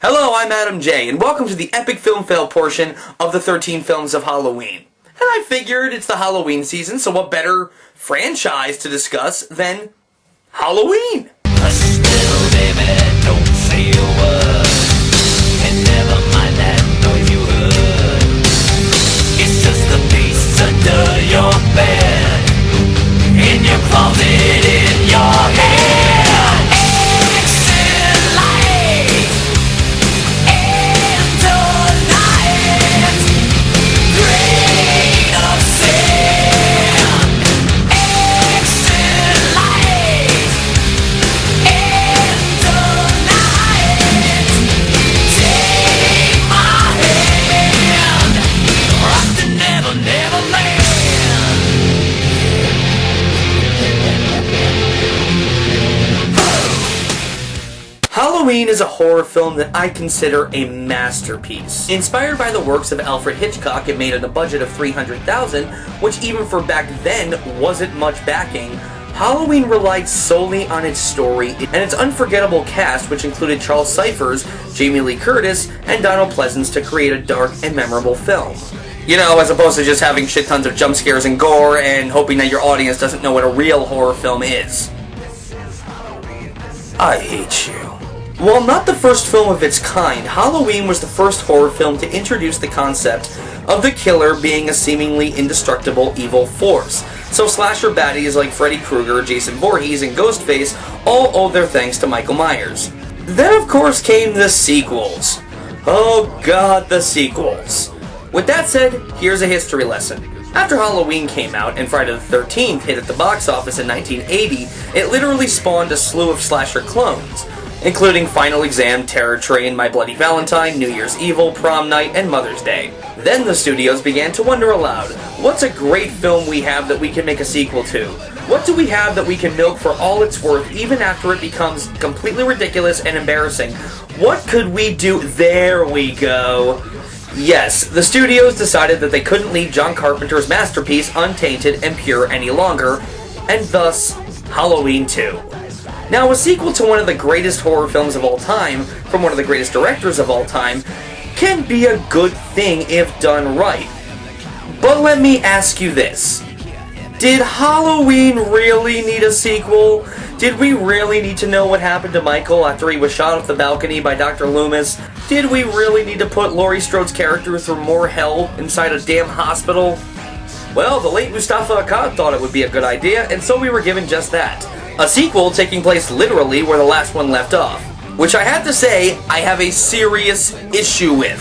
Hello, I'm Adam J, and welcome to the epic film fail portion of the 13 films of Halloween. And I figured it's the Halloween season, so what better franchise to discuss than Halloween? Hush, little baby, don't say a word, and never mind that noise you heard. It's just the beast under your bed, in your closet, in your head. Exit light, and tonight, grain of sand. Exit light, and tonight, take my hand, rock the never, never land. Halloween is a horror film that I consider a masterpiece. Inspired by the works of Alfred Hitchcock, it made at a budget of $300,000, which even for back then wasn't much backing. Halloween relied solely on its story and its unforgettable cast, which included Charles Cyphers, Jamie Lee Curtis, and Donald Pleasance to create a dark and memorable film. You know, as opposed to just having shit tons of jump scares and gore and hoping that your audience doesn't know what a real horror film is. I hate you. While not the first film of its kind, Halloween was the first horror film to introduce the concept of the killer being a seemingly indestructible evil force. So slasher baddies like Freddy Krueger, Jason Voorhees, and Ghostface all owe their thanks to Michael Myers. Then of course came the sequels. Oh god, the sequels. With that said, here's a history lesson. After Halloween came out and Friday the 13th hit at the box office in 1980, it literally spawned a slew of slasher clones, including Final Exam, Terror Train, My Bloody Valentine, New Year's Evil, Prom Night, and Mother's Day. Then the studios began to wonder aloud, what's a great film we have that we can make a sequel to? What do we have that we can milk for all it's worth even after it becomes completely ridiculous and embarrassing? What could we do? There we go. Yes, the studios decided that they couldn't leave John Carpenter's masterpiece untainted and pure any longer, and thus, Halloween 2. Now, a sequel to one of the greatest horror films of all time, from one of the greatest directors of all time, can be a good thing if done right. But let me ask you this. Did Halloween really need a sequel? Did we really need to know what happened to Michael after he was shot off the balcony by Dr. Loomis? Did we really need to put Laurie Strode's character through more hell inside a damn hospital? Well, the late Mustafa Akkad thought it would be a good idea, and so we were given just that. A sequel taking place literally where the last one left off, which I have to say, I have a serious issue with.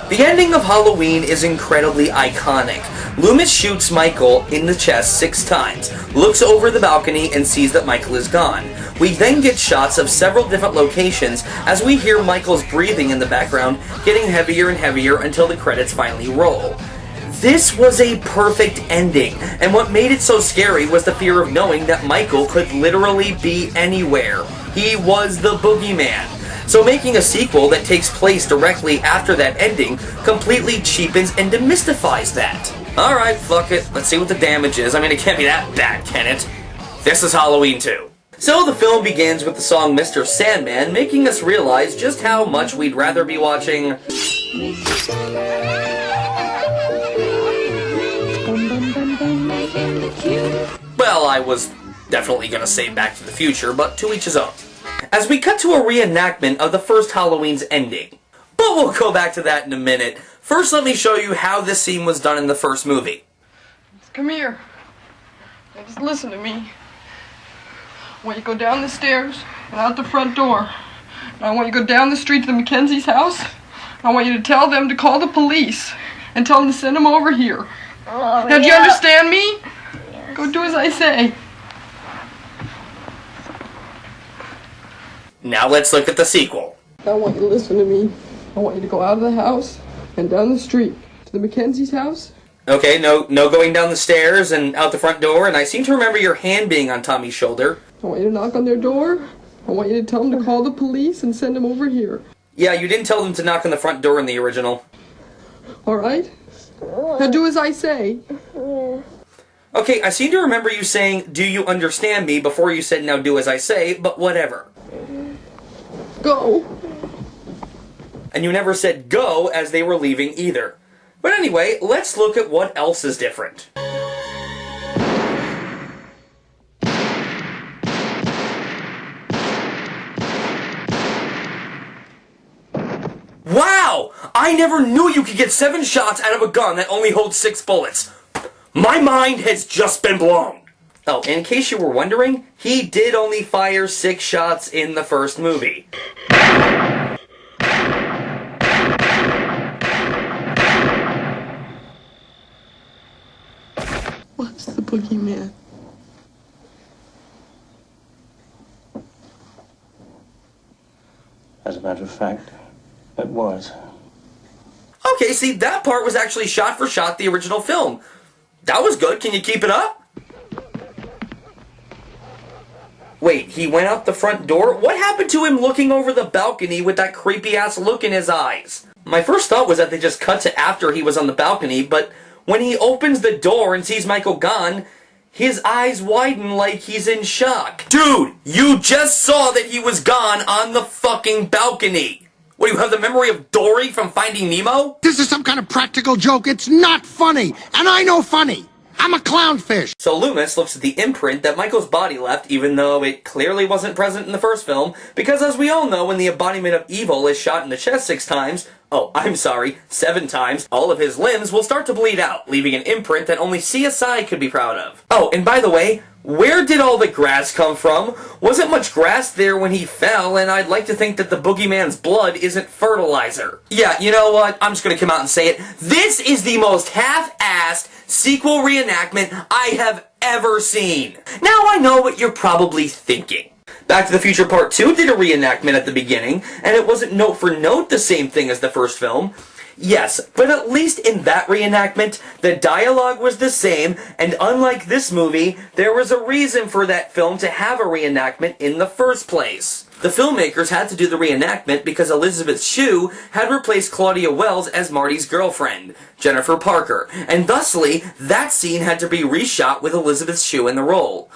The ending of Halloween is incredibly iconic. Loomis shoots Michael in the chest 6 times, looks over the balcony, and sees that Michael is gone. We then get shots of several different locations as we hear Michael's breathing in the background, getting heavier and heavier until the credits finally roll. This was a perfect ending, and what made it so scary was the fear of knowing that Michael could literally be anywhere. He was the boogeyman. So making a sequel that takes place directly after that ending completely cheapens and demystifies that. Alright, fuck it. Let's see what the damage is. I mean, it can't be that bad, can it? This is Halloween 2. So the film begins with the song Mr. Sandman, making us realize just how much we'd rather be watching... Well, I was definitely gonna say Back to the Future, but to each his own. As we cut to a reenactment of the first Halloween's ending. But we'll go back to that in a minute. First, let me show you how this scene was done in the first movie. Come here. Now just listen to me. I want you to go down the stairs and out the front door. And I want you to go down the street to the Mackenzie's house. I want you to tell them to call the police and tell them to send them over here. Oh, Now, do you understand me? Yes. Go do as I say. Now let's look at the sequel. I want you to listen to me. I want you to go out of the house and down the street to the Mackenzie's house. Okay, no going down the stairs and out the front door, and I seem to remember your hand being on Tommy's shoulder. I want you to knock on their door. I want you to tell them to call the police and send them over here. Yeah, you didn't tell them to knock on the front door in the original. All right? Now do as I say. Okay, I seem to remember you saying, "Do you understand me?" before you said, "Now do as I say," but whatever. Go. And you never said go as they were leaving either. But anyway, let's look at what else is different. Wow! I never knew you could get 7 shots out of a gun that only holds 6 bullets. My mind has just been blown. Oh, in case you were wondering, he did only fire 6 shots in the first movie. What's the boogeyman? As a matter of fact, it was. Okay, see, that part was actually shot for shot the original film. That was good. Can you keep it up? Wait, he went out the front door? What happened to him looking over the balcony with that creepy-ass look in his eyes? My first thought was that they just cut to after he was on the balcony, but when he opens the door and sees Michael gone, his eyes widen like he's in shock. Dude, you just saw that he was gone on the fucking balcony. What, do you have the memory of Dory from Finding Nemo? This is some kind of practical joke. It's not funny. And I know funny. I'm a clownfish. So Loomis looks at the imprint that Michael's body left, even though it clearly wasn't present in the first film, because as we all know, when the embodiment of evil is shot in the chest 6 times, 7 times, all of his limbs will start to bleed out, leaving an imprint that only CSI could be proud of. Oh, and by the way, where did all the grass come from? Wasn't much grass there when he fell, and I'd like to think that the boogeyman's blood isn't fertilizer. Yeah, you know what? I'm just gonna come out and say it. This is the most half-assed sequel reenactment I have ever seen. Now I know what you're probably thinking. Back to the Future Part 2 did a reenactment at the beginning, and it wasn't note for note the same thing as the first film. Yes, but at least in that reenactment, the dialogue was the same, and unlike this movie, there was a reason for that film to have a reenactment in the first place. The filmmakers had to do the reenactment because Elizabeth Shue had replaced Claudia Wells as Marty's girlfriend, Jennifer Parker, and thusly, that scene had to be reshot with Elizabeth Shue in the role.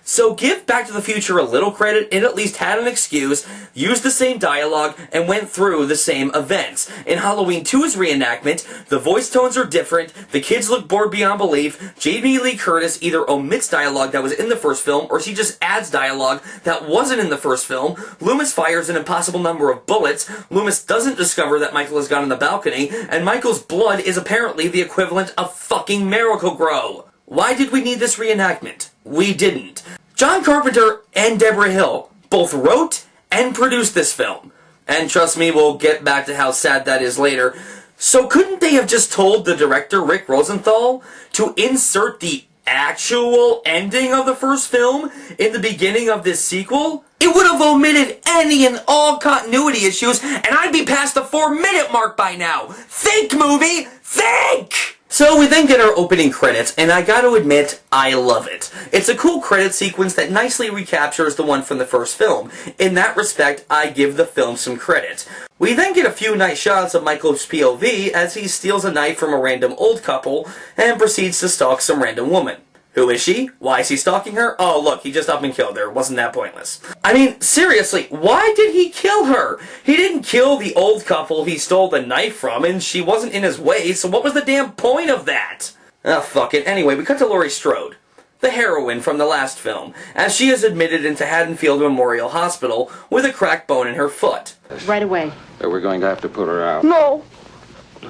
So give Back to the Future a little credit, it at least had an excuse, used the same dialogue, and went through the same events. In Halloween 2's reenactment, the voice tones are different, the kids look bored beyond belief, Jamie Lee Curtis either omits dialogue that was in the first film, or she just adds dialogue that wasn't in the first film, Loomis fires an impossible number of bullets, Loomis doesn't discover that Michael has gone on the balcony, and Michael's blood is apparently the equivalent of fucking Miracle-Gro. Why did we need this reenactment? We didn't. John Carpenter and Deborah Hill both wrote and produced this film. And trust me, we'll get back to how sad that is later. So couldn't they have just told the director, Rick Rosenthal, to insert the actual ending of the first film in the beginning of this sequel? It would have omitted any and all continuity issues, and I'd be past the 4-minute mark by now. Think, movie! Think! So we then get our opening credits, and I gotta admit, I love it. It's a cool credit sequence that nicely recaptures the one from the first film. In that respect, I give the film some credit. We then get a few nice shots of Michael's POV as he steals a knife from a random old couple and proceeds to stalk some random woman. Who is she? Why is he stalking her? Oh, look, he just up and killed her. Wasn't that pointless? I mean, seriously, why did he kill her? He didn't kill the old couple he stole the knife from, and she wasn't in his way, so what was the damn point of that? Ah, fuck it. Anyway, we cut to Laurie Strode, the heroine from the last film, as she is admitted into Haddonfield Memorial Hospital with a cracked bone in her foot. Right away. We're going to have to put her out. No.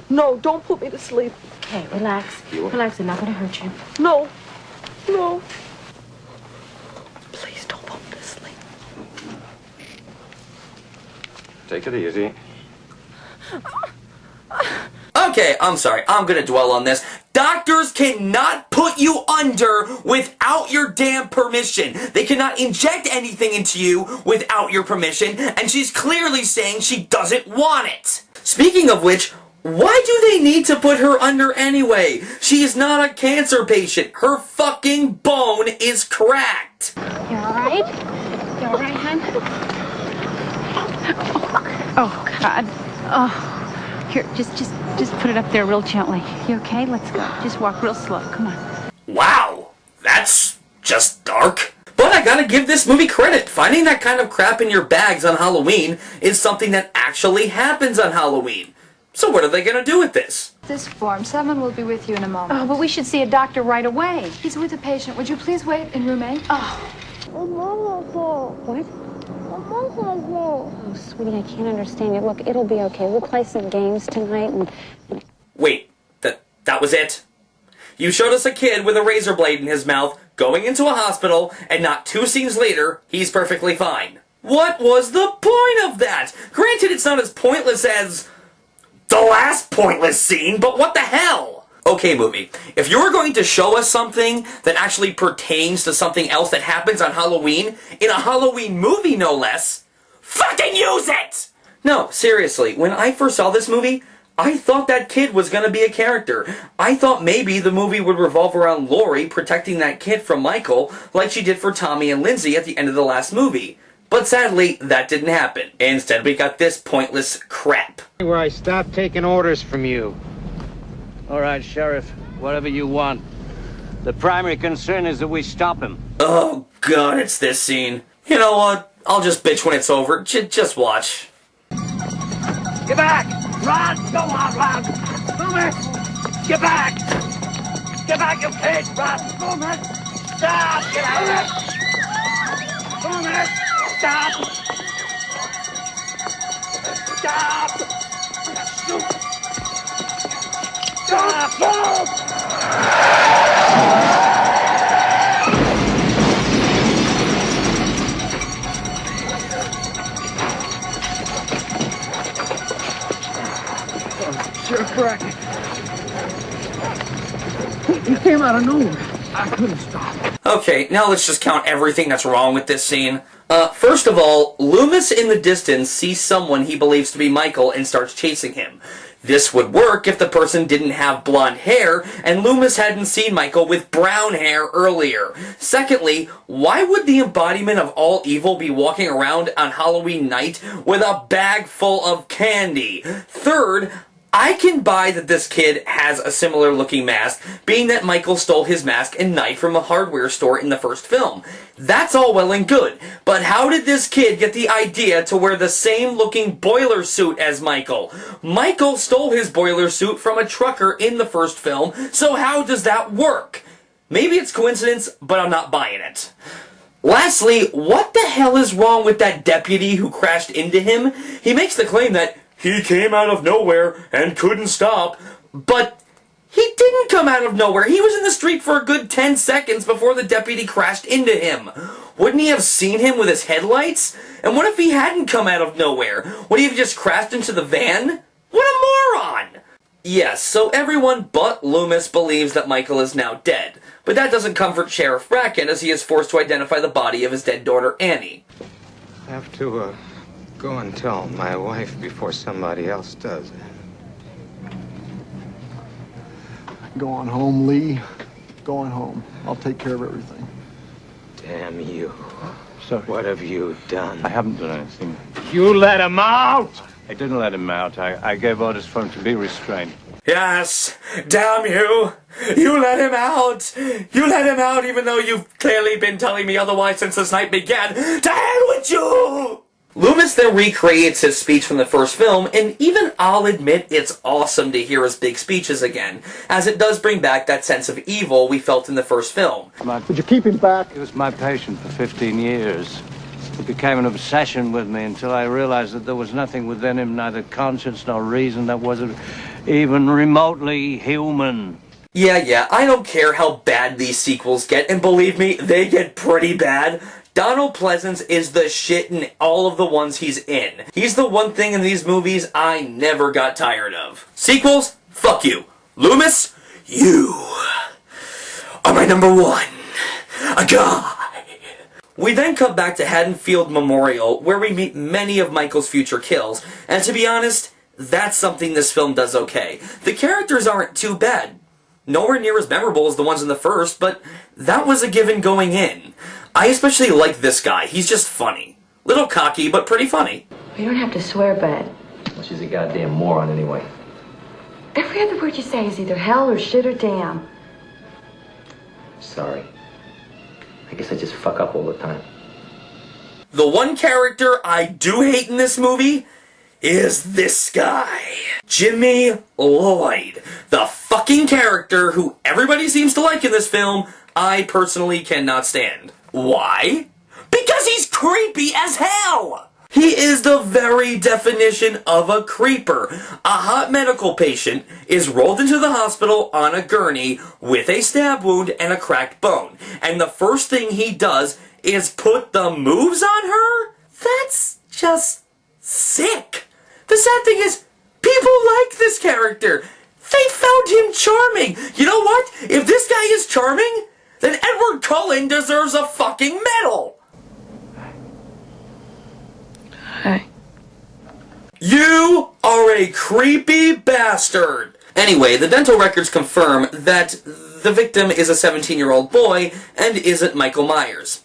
No, don't put me to sleep. Okay, relax. Relax, I'm not gonna hurt you. No. No. Please don't put me to sleep. Take it easy. Okay, I'm sorry. I'm gonna dwell on this. Doctors cannot put you under without your damn permission. They cannot inject anything into you without your permission, and she's clearly saying she doesn't want it. Speaking of which, why do they need to put her under anyway? She is not a cancer patient. Her fucking bone is cracked. You alright? You alright, hon? Oh, God. Oh. Here, just put it up there real gently. You okay? Let's go. Just walk real slow. Come on. Wow, that's just dark. But I gotta gotta give this movie credit. Finding that kind of crap in your bags on Halloween is something that actually happens on Halloween. So what are they gonna do with this? This form. Someone will be with you in a moment. Oh, but we should see a doctor right away. He's with a patient. Would you please wait in room 8? Oh. What? Oh, Oh, sweetie, I can't understand you. Look, it'll be okay. We'll play some games tonight and... Wait, that was it? You showed us a kid with a razor blade in his mouth going into a hospital, and not 2 scenes later, he's perfectly fine. What was the point of that? Granted, it's not as pointless as the last pointless scene, but what the hell? Okay, movie, if you're going to show us something that actually pertains to something else that happens on Halloween, in a Halloween movie no less, fucking use it! No, seriously, when I first saw this movie, I thought that kid was gonna be a character. I thought maybe the movie would revolve around Laurie protecting that kid from Michael, like she did for Tommy and Lindsay at the end of the last movie. But sadly, that didn't happen. Instead, we got this pointless crap. Where I stopped taking orders from you. All right, Sheriff, whatever you want. The primary concern is that we stop him. Oh god, it's this scene. You know what? I'll just bitch when it's over. Just watch. Get back! Run! Go on, run! Loomis! Get back! Get back, you kid! Run! Loomis! Stop! Get out of there! Loomis! Stop! Stop! Shoot! Stop! Move! Sheriff Brackett. He came out of nowhere. I couldn't stop. Okay, now let's just count everything that's wrong with this scene. First of all, Loomis in the distance sees someone he believes to be Michael and starts chasing him. This would work if the person didn't have blonde hair and Loomis hadn't seen Michael with brown hair earlier. Secondly, why would the embodiment of all evil be walking around on Halloween night with a bag full of candy? Third, I can buy that this kid has a similar looking mask, being that Michael stole his mask and knife from a hardware store in the first film. That's all well and good, but how did this kid get the idea to wear the same looking boiler suit as Michael? Michael stole his boiler suit from a trucker in the first film, so how does that work? Maybe it's coincidence, but I'm not buying it. Lastly, what the hell is wrong with that deputy who crashed into him? He makes the claim that he came out of nowhere and couldn't stop, but he didn't come out of nowhere. He was in the street for a good 10 seconds before the deputy crashed into him. Wouldn't he have seen him with his headlights? And what if he hadn't come out of nowhere? Would he have just crashed into the van? What a moron! Yes, so everyone but Loomis believes that Michael is now dead. But that doesn't comfort Sheriff Bracken as he is forced to identify the body of his dead daughter, Annie. I have to, go and tell my wife before somebody else does. Go on home, Lee. Go on home. I'll take care of everything. Damn you. Sorry. What have you done? I haven't done anything. You let him out! I didn't let him out. I gave orders for him to be restrained. Yes! Damn you! You let him out! You let him out even though you've clearly been telling me otherwise since this night began! To hell with you! Loomis then recreates his speech from the first film, and even I'll admit it's awesome to hear his big speeches again, as it does bring back that sense of evil we felt in the first film. Would you keep him back? He was my patient for 15 years. It became an obsession with me until I realized that there was nothing within him, neither conscience nor reason, that wasn't even remotely human. Yeah, I don't care how bad these sequels get, and believe me, they get pretty bad. Donald Pleasance is the shit in all of the ones he's in. He's the one thing in these movies I never got tired of. Sequels? Fuck you. Loomis? You are my number one guy. We then cut back to Haddonfield Memorial, where we meet many of Michael's future kills, and to be honest, that's something this film does okay. The characters aren't too bad. Nowhere near as memorable as the ones in the first, but that was a given going in. I especially like this guy. He's just funny. Little cocky, but pretty funny. You don't have to swear, bud. Well, she's a goddamn moron anyway. Every other word you say is either hell or shit or damn. Sorry. I guess I just fuck up all the time. The one character I do hate in this movie is this guy. Jimmy Lloyd. The fucking character who everybody seems to like in this film, I personally cannot stand. Why? Because he's creepy as hell! He is the very definition of a creeper. A hot medical patient is rolled into the hospital on a gurney with a stab wound and a cracked bone. And the first thing he does is put the moves on her? That's just sick. The sad thing is, people like this character. They found him charming. You know what? If this guy is charming, then Edward Cullen deserves a fucking medal. Hey. You are a creepy bastard. Anyway, the dental records confirm that the victim is a 17-year-old boy and isn't Michael Myers.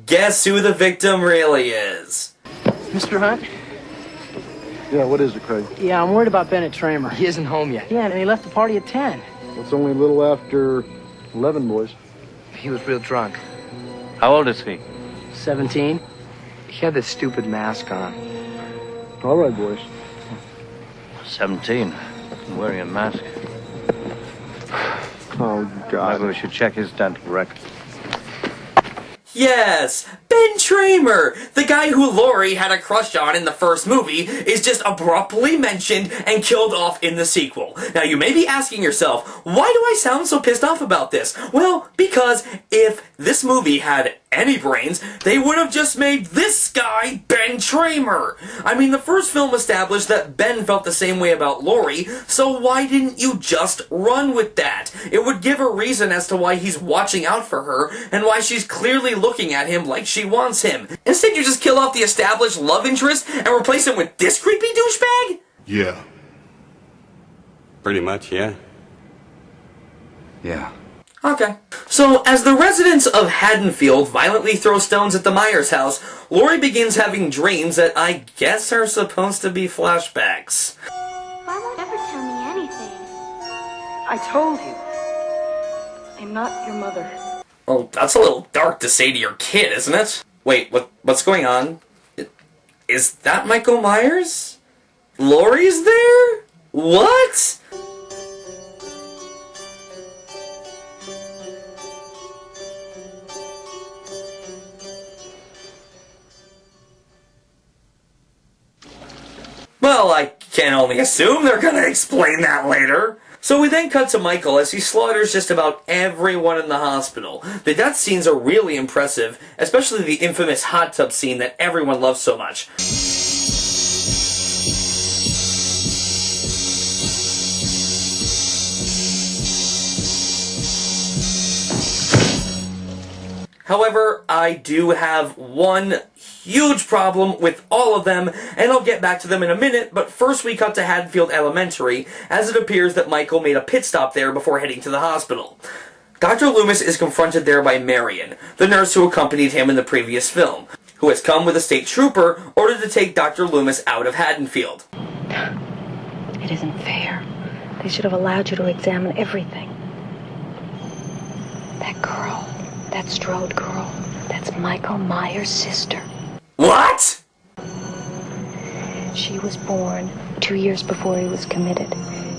Guess who the victim really is? Mr. Hunt? Yeah, what is it, Craig? Yeah, I'm worried about Bennett Tramer. He isn't home yet. Yeah, and he left the party at 10. It's only a little after 11, boys. He was real drunk. How old is he? 17. He had this stupid mask on. All right, boys. 17. Wearing a mask. Oh, God. Maybe we should check his dental record. Yes, Ben Tramer, the guy who Laurie had a crush on in the first movie, is just abruptly mentioned and killed off in the sequel. Now you may be asking yourself, why do I sound so pissed off about this? Well, because if this movie had any brains, they would have just made this guy Ben Tramer. I mean, the first film established that Ben felt the same way about Laurie, so why didn't you just run with that? It would give a reason as to why he's watching out for her, and why she's clearly looking at him like she wants him. Instead, you just kill off the established love interest and replace him with this creepy douchebag? Yeah. Pretty much, yeah. Yeah. Okay. So, as the residents of Haddonfield violently throw stones at the Myers house, Laurie begins having dreams that I guess are supposed to be flashbacks. Why won't you ever tell me anything? I told you. I'm not your mother. Oh, that's a little dark to say to your kid, isn't it? Wait, what's going on? Is that Michael Myers? Laurie's there? What? Well, I can only assume they're gonna explain that later. So we then cut to Michael as he slaughters just about everyone in the hospital. The death scenes are really impressive, especially the infamous hot tub scene that everyone loves so much. However, I do have one huge problem with all of them, and I'll get back to them in a minute, but first we cut to Haddonfield Elementary, as it appears that Michael made a pit stop there before heading to the hospital. Dr. Loomis is confronted there by Marion, the nurse who accompanied him in the previous film, who has come with a state trooper ordered to take Dr. Loomis out of Haddonfield. It isn't fair. They should have allowed you to examine everything. That girl, that Strode girl, that's Michael Myers' sister. What? She was born 2 years before he was committed.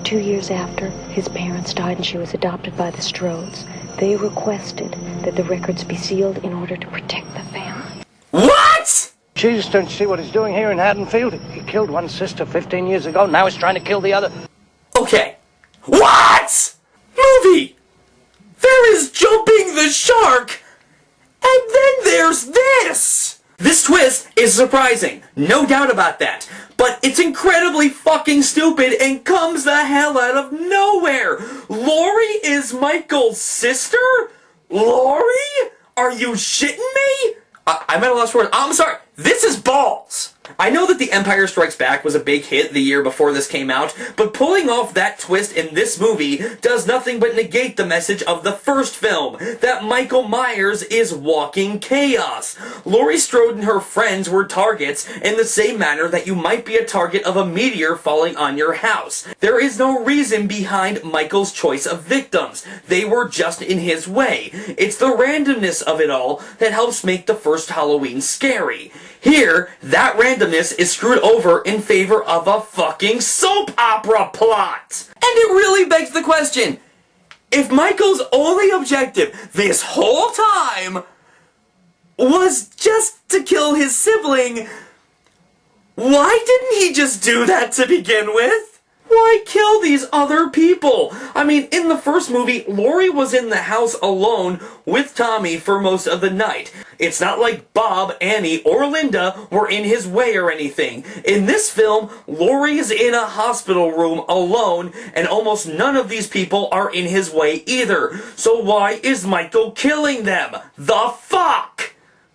2 years after, his parents died and she was adopted by the Strodes. They requested that the records be sealed in order to protect the family. What? Jesus, don't you see what he's doing here in Haddonfield? He killed one sister 15 years ago, now he's trying to kill the other. Okay. What? Movie! There is Jumping the Shark! And then there's this! This twist is surprising, no doubt about that. But it's incredibly fucking stupid and comes the hell out of nowhere! Laurie is Michael's sister? Laurie? Are you shitting me? I'm at a loss for words. I'm sorry. This is balls! I know that The Empire Strikes Back was a big hit the year before this came out, but pulling off that twist in this movie does nothing but negate the message of the first film, that Michael Myers is walking chaos. Laurie Strode and her friends were targets in the same manner that you might be a target of a meteor falling on your house. There is no reason behind Michael's choice of victims. They were just in his way. It's the randomness of it all that helps make the first Halloween scary. Here, that randomness is screwed over in favor of a fucking soap opera plot. And it really begs the question, if Michael's only objective this whole time was just to kill his sibling, why didn't he just do that to begin with? Why kill these other people? I mean, in the first movie, Laurie was in the house alone with Tommy for most of the night. It's not like Bob, Annie, or Linda were in his way or anything. In this film, Laurie is in a hospital room alone, and almost none of these people are in his way either. So why is Michael killing them? The fuck?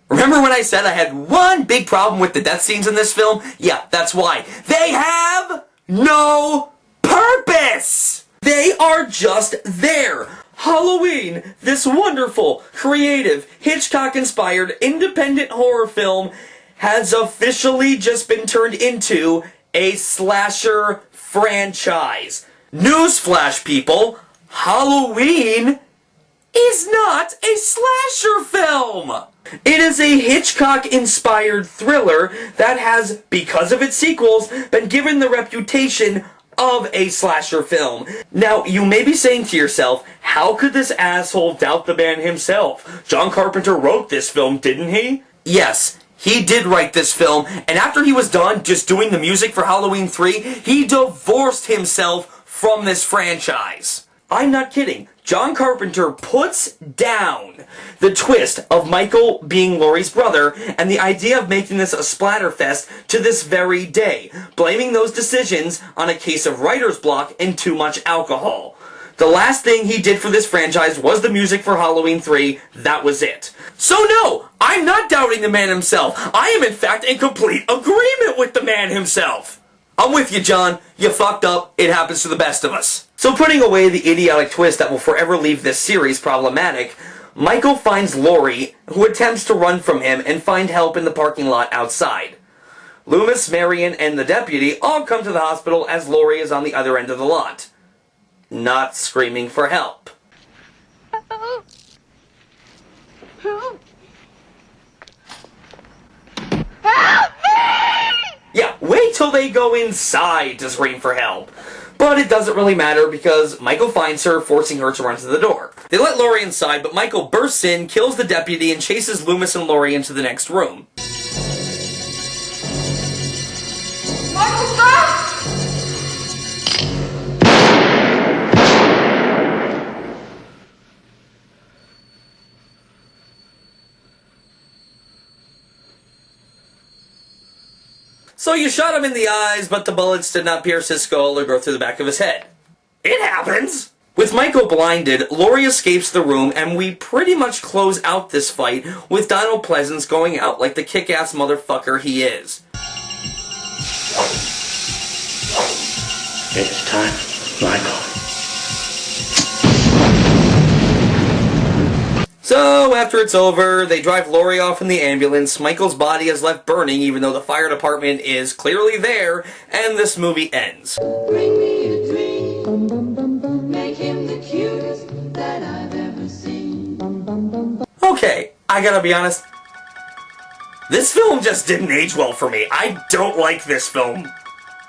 Remember when I said I had one big problem with the death scenes in this film? Yeah, that's why. They have no purpose! They are just there. Halloween, this wonderful, creative, Hitchcock-inspired, independent horror film, has officially just been turned into a slasher franchise. Newsflash, people, Halloween is not a slasher film! It is a Hitchcock-inspired thriller that has, because of its sequels, been given the reputation of a slasher film. Now, you may be saying to yourself, how could this asshole doubt the man himself? John Carpenter wrote this film, didn't he? Yes, he did write this film, and after he was done just doing the music for Halloween 3, he divorced himself from this franchise. I'm not kidding. John Carpenter puts down the twist of Michael being Laurie's brother and the idea of making this a splatterfest to this very day, blaming those decisions on a case of writer's block and too much alcohol. The last thing he did for this franchise was the music for Halloween 3. That was it. So no, I'm not doubting the man himself. I am in fact in complete agreement with the man himself. I'm with you, John. You fucked up. It happens to the best of us. So putting away the idiotic twist that will forever leave this series problematic, Michael finds Laurie, who attempts to run from him and find help in the parking lot outside. Loomis, Marion, and the deputy all come to the hospital as Laurie is on the other end of the lot, not screaming for help. Yeah, wait till they go inside to scream for help. But it doesn't really matter because Michael finds her, forcing her to run to the door. They let Laurie inside, but Michael bursts in, kills the deputy, and chases Loomis and Laurie into the next room. Michael, stop! So you shot him in the eyes, but the bullets did not pierce his skull or go through the back of his head. It happens! With Michael blinded, Laurie escapes the room, and we pretty much close out this fight with Donald Pleasance going out like the kick-ass motherfucker he is. It's time, Michael. So, after it's over, they drive Laurie off in the ambulance, Michael's body is left burning even though the fire department is clearly there, and this movie ends. Bring me a dream, make him the cutest that I've ever seen. Okay, I gotta be honest, this film just didn't age well for me. I don't like this film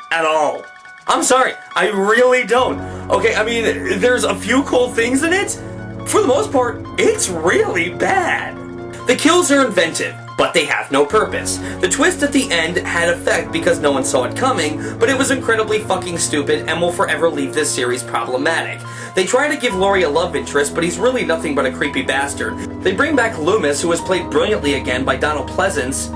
at all. I'm sorry, I really don't. Okay, I mean, there's a few cool things in it. For the most part, it's really bad. The kills are inventive, but they have no purpose. The twist at the end had effect because no one saw it coming, but it was incredibly fucking stupid and will forever leave this series problematic. They try to give Laurie a love interest, but he's really nothing but a creepy bastard. They bring back Loomis, who was played brilliantly again by Donald Pleasance,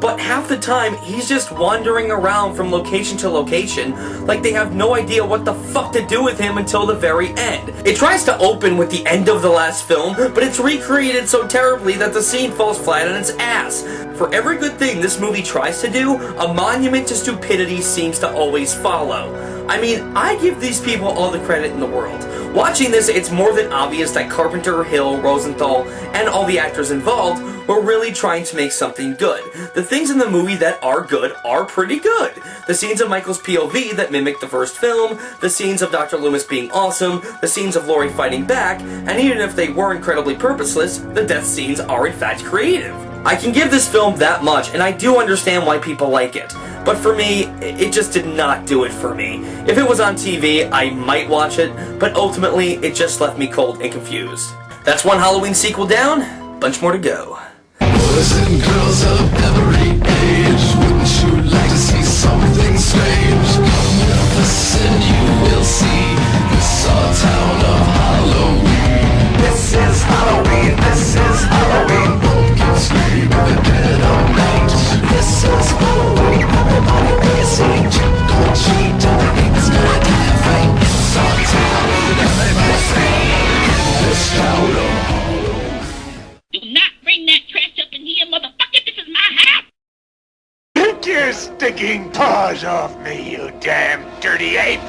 but half the time, he's just wandering around from location to location, like they have no idea what the fuck to do with him until the very end. It tries to open with the end of the last film, but it's recreated so terribly that the scene falls flat on its ass. For every good thing this movie tries to do, a monument to stupidity seems to always follow. I mean, I give these people all the credit in the world. Watching this, it's more than obvious that Carpenter, Hill, Rosenthal, and all the actors involved were really trying to make something good. The things in the movie that are good are pretty good. The scenes of Michael's POV that mimic the first film, the scenes of Dr. Loomis being awesome, the scenes of Laurie fighting back, and even if they were incredibly purposeless, the death scenes are in fact creative. I can give this film that much, and I do understand why people like it. But for me, it just did not do it for me. If it was on TV, I might watch it, but ultimately, it just left me cold and confused. That's one Halloween sequel down, bunch more to go. Boys and girls of every age, wouldn't you like to see something strange? Come with us and you will see this our town of Halloween. This is Halloween, this is Halloween. Pumpkin sleep in the dead of night. This is Halloween, everybody be a scene. Trick or treat, everything's gonna die right. It's our town, everybody sing. This town of Halloween. Do not bring that trash up in here, motherfucker. This is my house. Take your stinking paws off me, you damn dirty ape!